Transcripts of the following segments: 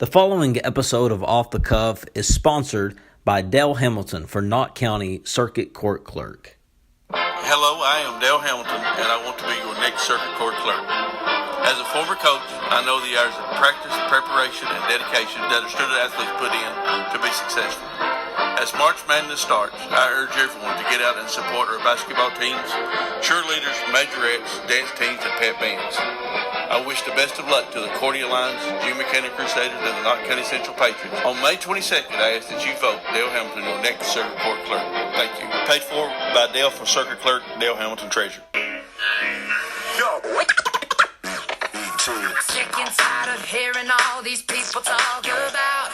The following episode of Off the Cuff is sponsored by Dale Hamilton for Knott County Circuit Court Clerk. Hello, I am Dale Hamilton, and I want to be your next Circuit Court Clerk. As a former coach, I know the hours of practice, preparation, and dedication that our student athletes put in to be successful. As March Madness starts, I urge everyone to get out and support our basketball teams, cheerleaders, majorettes, dance teams, and pep bands. I wish the best of luck to the Cordia Lions, Junior County Crusaders, and the Knott County Central Patriots. On May 22nd, I ask that you vote Dale Hamilton your next Circuit Court Clerk. Thank you. Paid for by Dale for Circuit Clerk, Dale Hamilton Treasurer. Sick and tired of hearing all these people talk about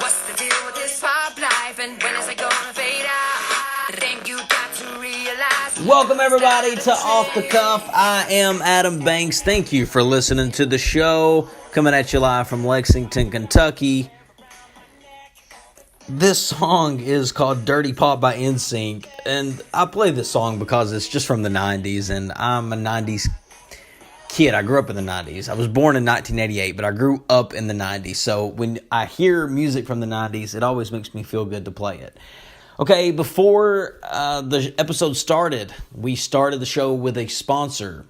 what's the deal with this pop life and when is it gonna fade out? I think you got to realize. Welcome everybody to Off the Cuff. I am Adam Banks. Thank you for listening to the show. Coming at you live from Lexington, Kentucky. This song is called Dirty Pop by NSYNC, and I play this song because it's just from the 90s, and I'm a 90s kid. I grew up in the 90s. I was born in 1988, but I grew up in the 90s, so when I hear music from the 90s, it always makes me feel good to play it. Okay, before the episode started, we started the show with a sponsor.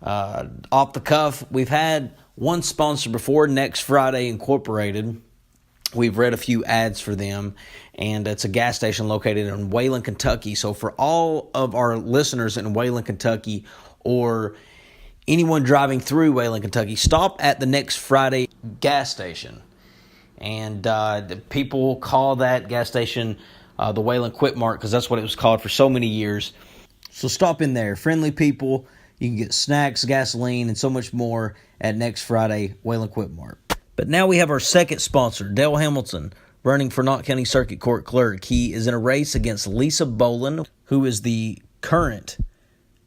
Off the Cuff, we've had one sponsor before, Next Friday Incorporated. We've read a few ads for them, and it's a gas station located in Wayland, Kentucky. So for all of our listeners in Wayland, Kentucky, or anyone driving through Wayland, Kentucky, stop at the Next Friday gas station. And people call that gas station the Wayland Quit Mart because that's what it was called for so many years. So stop in there. Friendly people. You can get snacks, gasoline, and so much more at Next Friday Wayland Quit Mart. But now we have our second sponsor, Dale Hamilton, running for Knott County Circuit Court Clerk. He is in a race against Lisa Boland, who is the current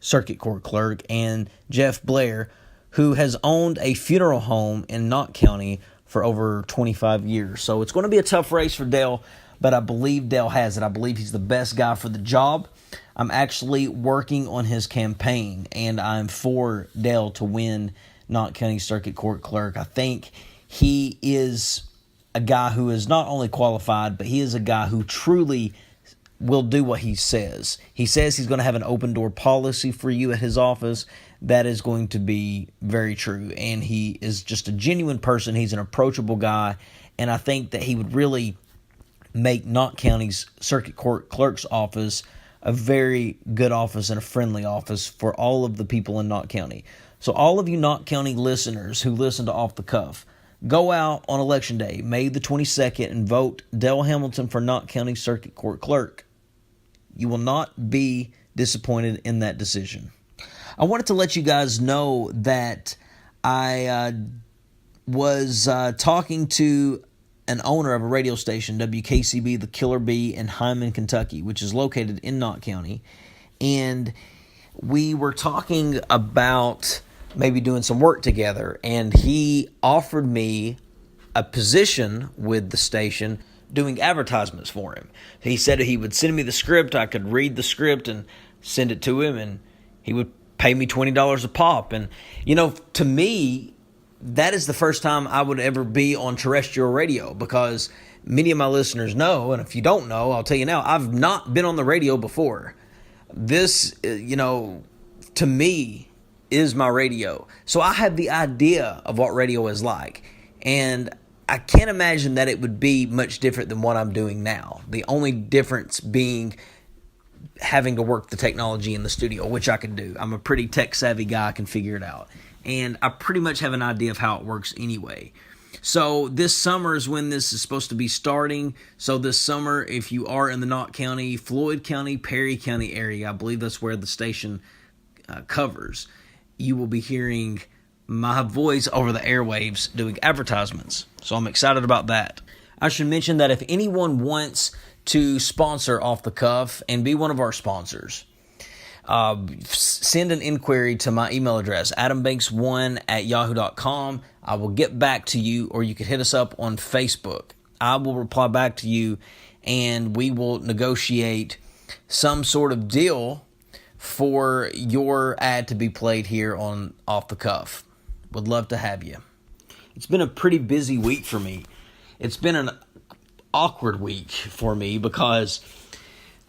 Circuit Court Clerk, and Jeff Blair, who has owned a funeral home in Knott County for over 25 years. So it's going to be a tough race for Dale, but I believe Dale has it. I believe he's the best guy for the job. I'm actually working on his campaign, and I'm for Dale to win Knott County Circuit Court Clerk. I think he is a guy who is not only qualified, but he is a guy who truly will do what he says. He says he's going to have an open door policy for you at his office. That is going to be very true. And he is just a genuine person. He's an approachable guy. And I think that he would really make Knott County's Circuit Court Clerk's office a very good office and a friendly office for all of the people in Knott County. So all of you Knott County listeners who listen to Off the Cuff, go out on Election Day, May the 22nd, and vote Dale Hamilton for Knott County Circuit Court Clerk. You will not be disappointed in that decision. I wanted to let you guys know that I was talking to an owner of a radio station, WKCB, the Killer Bee, in Hyman, Kentucky, which is located in Knott County. And we were talking about maybe doing some work together, and he offered me a position with the station doing advertisements for him. He said he would send me the script, I could read the script and send it to him, and he would pay me $20 a pop. And, you know, to me, that is the first time I would ever be on terrestrial radio, because many of my listeners know, and if you don't know, I'll tell you now, I've not been on the radio before. This, to me, is my radio. So I have the idea of what radio is like. And I can't imagine that it would be much different than what I'm doing now. The only difference being having to work the technology in the studio, which I can do. I'm a pretty tech-savvy guy. I can figure it out. And I pretty much have an idea of how it works anyway. So this summer is when this is supposed to be starting. So this summer, if you are in the Knott County, Floyd County, Perry County area, I believe that's where the station covers, you will be hearing my voice over the airwaves doing advertisements. So I'm excited about that. I should mention that if anyone wants to sponsor Off the Cuff and be one of our sponsors, send an inquiry to my email address, adambanks1@yahoo.com. I will get back to you, or you can hit us up on Facebook. I will reply back to you, and we will negotiate some sort of deal for your ad to be played here on Off the Cuff. Would love to have you. It's been a pretty busy week for me. It's been an awkward week for me because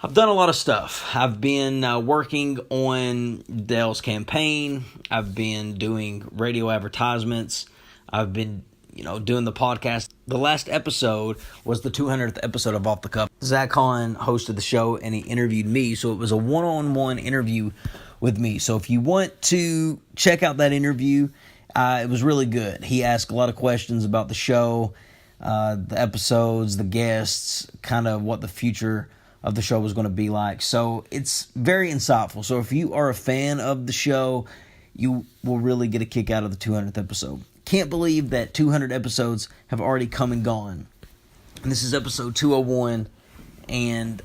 I've done a lot of stuff. I've been working on Dale's campaign. I've been doing radio advertisements. I've been, doing the podcast. The last episode was the 200th episode of Off the Cuff. Zach Hahn hosted the show and he interviewed me. So it was a one-on-one interview with me. So if you want to check out that interview, it was really good. He asked a lot of questions about the show, the episodes, the guests, kind of what the future of the show was going to be like. So it's very insightful. So if you are a fan of the show, you will really get a kick out of the 200th episode. Can't believe that 200 episodes have already come and gone. And this is episode 201, and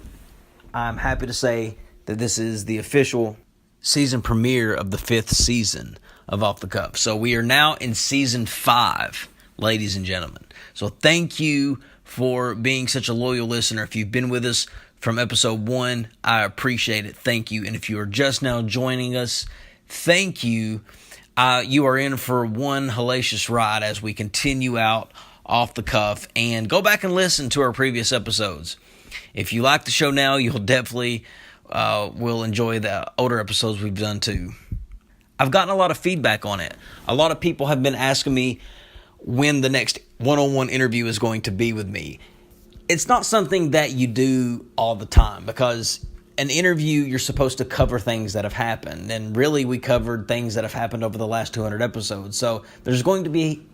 I'm happy to say that this is the official season premiere of the 5th season of Off the Cuff. So we are now in season 5, ladies and gentlemen. So thank you for being such a loyal listener. If you've been with us from episode 1, I appreciate it. Thank you. And if you are just now joining us, thank you. You are in for one hellacious ride as we continue out Off the Cuff. And go back and listen to our previous episodes. If you like the show now, you'll definitely will enjoy the older episodes we've done too. I've gotten a lot of feedback on it. A lot of people have been asking me when the next one-on-one interview is going to be with me. It's not something that you do all the time because an interview, you're supposed to cover things that have happened. And really, we covered things that have happened over the last 200 episodes. So there's going to be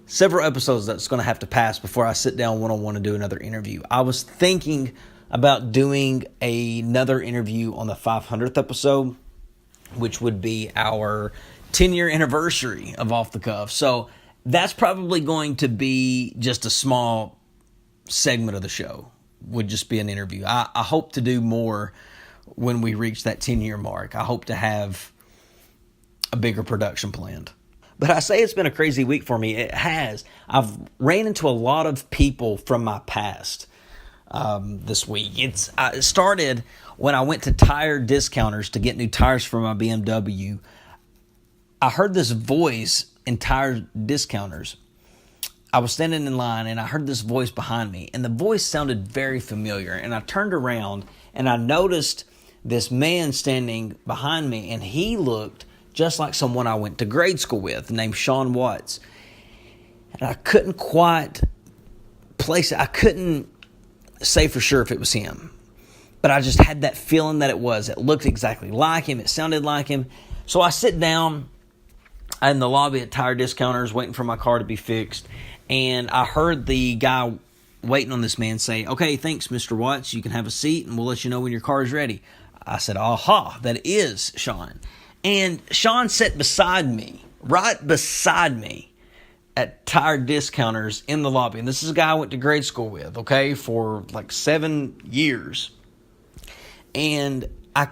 several episodes that's going to have to pass before I sit down one-on-one and do another interview. I was thinking about doing another interview on the 500th episode, which would be our 10-year anniversary of Off the Cuff. So that's probably going to be just a small segment of the show, would just be an interview. I hope to do more when we reach that 10-year mark. I hope to have a bigger production planned. But I say it's been a crazy week for me. It has. I've ran into a lot of people from my past this week. It started when I went to tire discounters to get new tires for my BMW. I heard this voice in tire discounters. I was standing in line and I heard this voice behind me, and the voice sounded very familiar. And I turned around and I noticed this man standing behind me, and he looked just like someone I went to grade school with named Sean Watts. And I couldn't quite place it. I couldn't say for sure if it was him, but I just had that feeling that it was. It looked exactly like him. It sounded like him. So I sit down in the lobby at Tire Discounters waiting for my car to be fixed. And I heard the guy waiting on this man say, "Okay, thanks, Mr. Watts. You can have a seat and we'll let you know when your car is ready." I said, "Aha, that is Sean." And Sean sat beside me, right beside me at Tire Discounters in the lobby. And this is a guy I went to grade school with, okay, for like 7 years. And I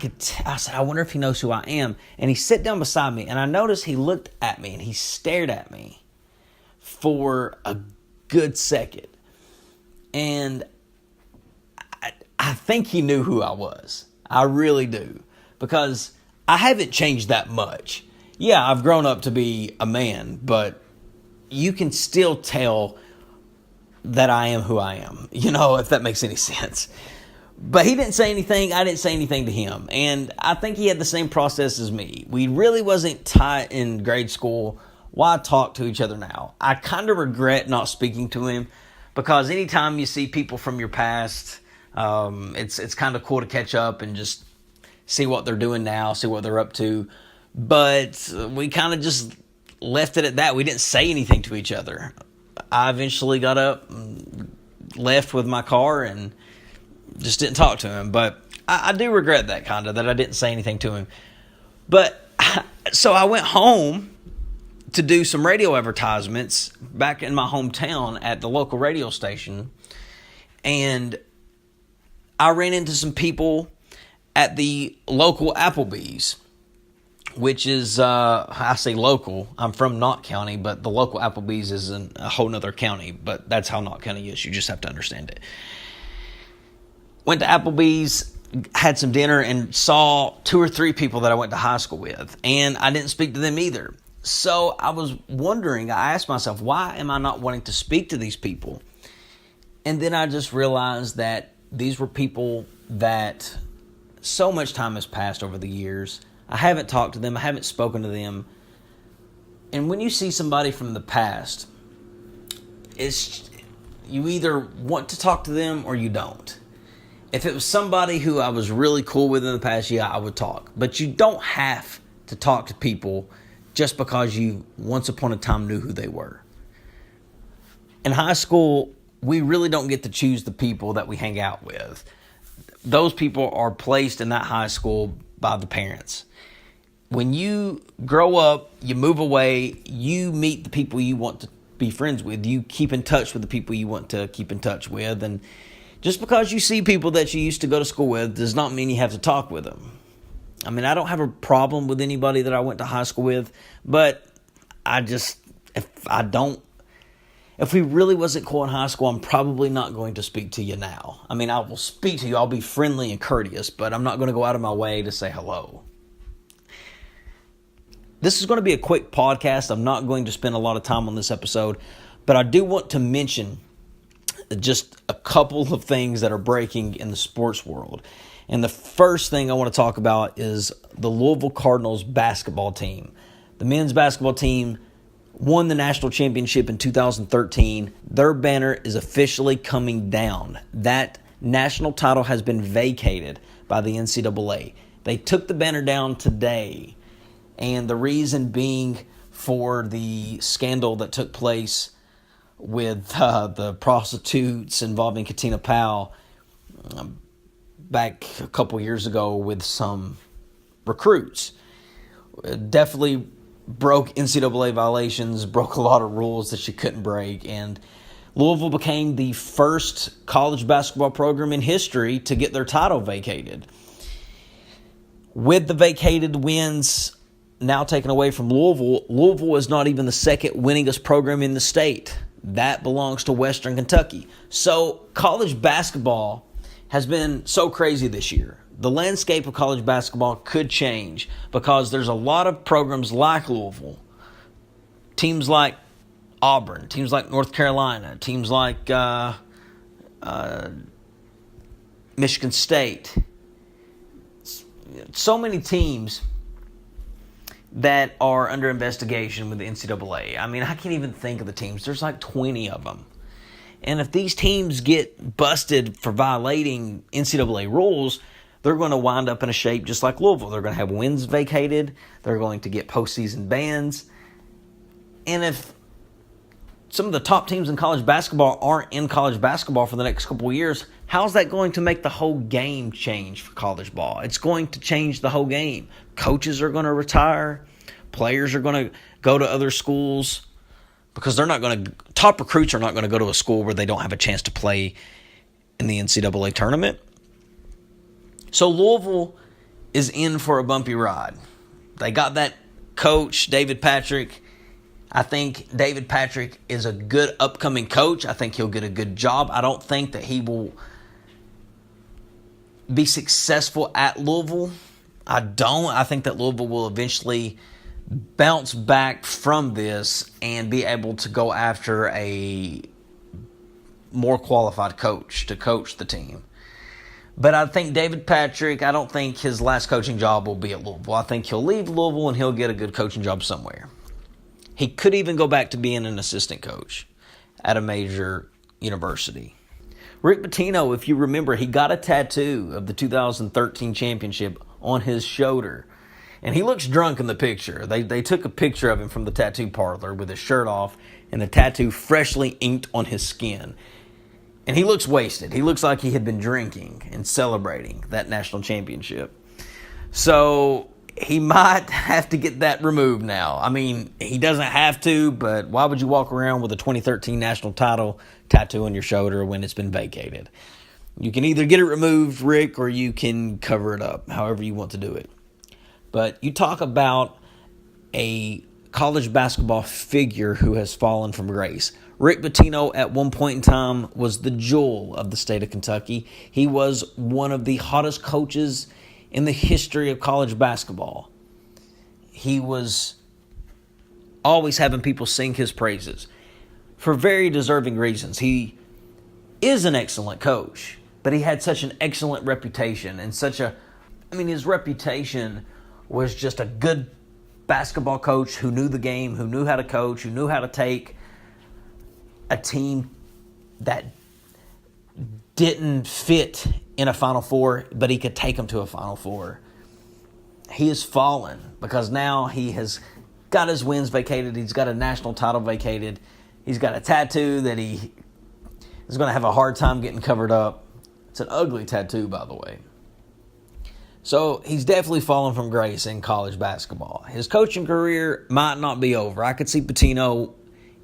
said, I wonder if he knows who I am. And he sat down beside me, and I noticed he looked at me and he stared at me for a good second. And I think he knew who I was. I really do. Because I haven't changed that much. Yeah, I've grown up to be a man, but you can still tell that I am who I am, if that makes any sense. But he didn't say anything. I didn't say anything to him. And I think he had the same process as me. We really wasn't tight in grade school. Why talk to each other now? I kind of regret not speaking to him, because anytime you see people from your past, it's kind of cool to catch up and just see what they're doing now, see what they're up to. But we kind of just left it at that. We didn't say anything to each other. I eventually got up and left with my car and just didn't talk to him. But I do regret that that I didn't say anything to him. But so I went home to do some radio advertisements back in my hometown at the local radio station. And I ran into some people at the local Applebee's, which is, I say local, I'm from Knott County, but the local Applebee's is in a whole nother county, but that's how Knott County is. You just have to understand it. Went to Applebee's, had some dinner, and saw 2 or 3 people that I went to high school with, and I didn't speak to them either. So I was wondering, I asked myself, why am I not wanting to speak to these people? And then I just realized that these were people that so much time has passed over the years. I haven't talked to them. I haven't spoken to them. And when you see somebody from the past, you either want to talk to them or you don't. If it was somebody who I was really cool with in the past, yeah, I would talk. But you don't have to talk to people just because you once upon a time knew who they were. In high school, we really don't get to choose the people that we hang out with. Those people are placed in that high school by the parents. When you grow up, you move away, you meet the people you want to be friends with. You keep in touch with the people you want to keep in touch with. And just because you see people that you used to go to school with does not mean you have to talk with them. I mean, I don't have a problem with anybody that I went to high school with, but if we really wasn't cool in high school, I'm probably not going to speak to you now. I mean, I will speak to you. I'll be friendly and courteous, but I'm not going to go out of my way to say hello. This is going to be a quick podcast. I'm not going to spend a lot of time on this episode, but I do want to mention just a couple of things that are breaking in the sports world. And the first thing I want to talk about is the Louisville Cardinals basketball team. The men's basketball team won the national championship in 2013. Their banner is officially coming down. That national title has been vacated by the NCAA. They took the banner down today, and the reason being for the scandal that took place with the prostitutes involving Katina Powell back a couple years ago with some recruits. Definitely broke NCAA violations, broke a lot of rules that you couldn't break, and Louisville became the first college basketball program in history to get their title vacated. With the vacated wins now taken away from Louisville, Louisville is not even the second winningest program in the state. That belongs to Western Kentucky. So college basketball has been so crazy this year. The landscape of college basketball could change because there's a lot of programs like Louisville, teams like Auburn, teams like North Carolina, teams like Michigan State. So many teams that are under investigation with the NCAA. I mean, I can't even think of the teams. There's like 20 of them. And if these teams get busted for violating NCAA rules, they're going to wind up in a shape just like Louisville. They're going to have wins vacated. They're going to get postseason bans. And if some of the top teams in college basketball aren't in college basketball for the next couple of years, how's that going to make the whole game change for college ball? It's going to change the whole game. Coaches are going to retire. Players are going to go to other schools because top recruits are not going to go to a school where they don't have a chance to play in the NCAA tournament. So Louisville is in for a bumpy ride. They got that coach, David Patrick. I think David Patrick is a good upcoming coach. I think he'll get a good job. I don't think that he will be successful at Louisville. I don't. I think that Louisville will eventually bounce back from this and be able to go after a more qualified coach to coach the team. But I think David Patrick, I don't think his last coaching job will be at Louisville. I think he'll leave Louisville and he'll get a good coaching job somewhere. He could even go back to being an assistant coach at a major university. Rick Pitino, if you remember, he got a tattoo of the 2013 championship on his shoulder. And he looks drunk in the picture. They took a picture of him from the tattoo parlor with his shirt off and the tattoo freshly inked on his skin. And he looks wasted. He looks like he had been drinking and celebrating that national championship. So he might have to get that removed now. I mean, he doesn't have to, but why would you walk around with a 2013 national title tattoo on your shoulder when it's been vacated? You can either get it removed, Rick, or you can cover it up, however you want to do it. But you talk about a college basketball figure who has fallen from grace. Rick Pitino at one point in time was the jewel of the state of Kentucky. He was one of the hottest coaches in the history of college basketball. He was always having people sing his praises for very deserving reasons. He is an excellent coach, but he had such an excellent reputation and his reputation was just a good basketball coach who knew the game, who knew how to coach, who knew how to take a team that didn't fit in a Final Four, but he could take them to a Final Four. He has fallen because now he has got his wins vacated. He's got a national title vacated. He's got a tattoo that he is going to have a hard time getting covered up. It's an ugly tattoo, by the way. So he's definitely fallen from grace in college basketball. His coaching career might not be over. I could see Pitino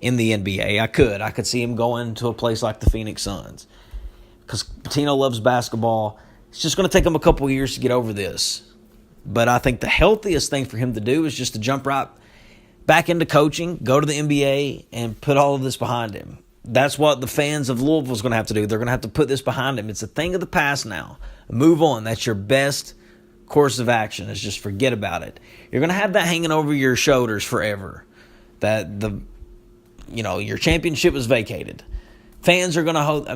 in the NBA. I could see him going to a place like the Phoenix Suns because Pitino loves basketball. It's just going to take him a couple years to get over this. But I think the healthiest thing for him to do is just to jump right back into coaching, go to the NBA, and put all of this behind him. That's what the fans of Louisville is going to have to do. They're going to have to put this behind him. It's a thing of the past now. Move on. That's your best course of action, is just forget about it. You're going to have that hanging over your shoulders forever. That your championship was vacated. Fans are going to hold,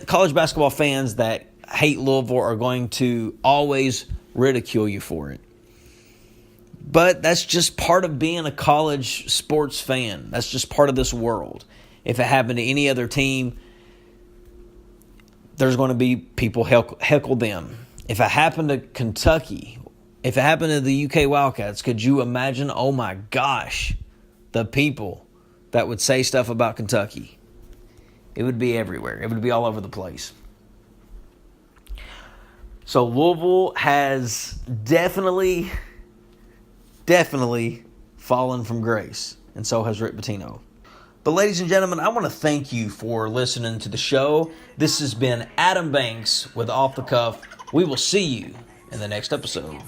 college basketball fans that hate Louisville are going to always ridicule you for it. But that's just part of being a college sports fan. That's just part of this world. If it happened to any other team, there's going to be people heckle them. If it happened to Kentucky, if it happened to the UK Wildcats, could you imagine, oh my gosh, the people that would say stuff about Kentucky? It would be everywhere. It would be all over the place. So Louisville has definitely fallen from grace, and so has Rick Pitino. But ladies and gentlemen, I want to thank you for listening to the show. This has been Adam Banks with Off the Cuff. We will see you in the next episode.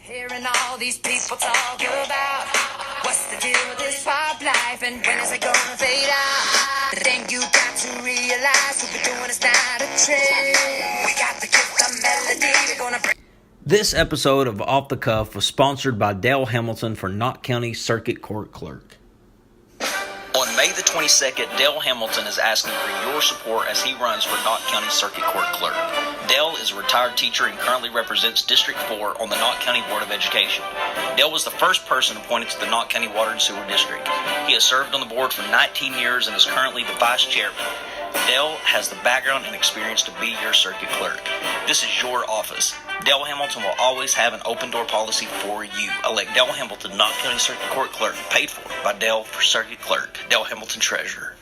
Hearing all these people talk about what's the deal with this pop life and when is it gonna fade out? The thing you got to realize what we're doing is not a trend. We got to get the melody. We're gonna bring. This episode of Off the Cuff was sponsored by Dale Hamilton for Knott County Circuit Court Clerk. On May the 22nd, Dale Hamilton is asking for your support as he runs for Knott County Circuit Court Clerk. Dale is a retired teacher and currently represents District 4 on the Knott County Board of Education. Dale was the first person appointed to the Knott County Water and Sewer District. He has served on the board for 19 years and is currently the vice chairman. Dale has the background and experience to be your circuit clerk. This is your office. Dale Hamilton will always have an open door policy for you. Elect Dale Hamilton, Knott County Circuit Court Clerk, paid for by Dale for Circuit Clerk. Dale Hamilton, Treasurer.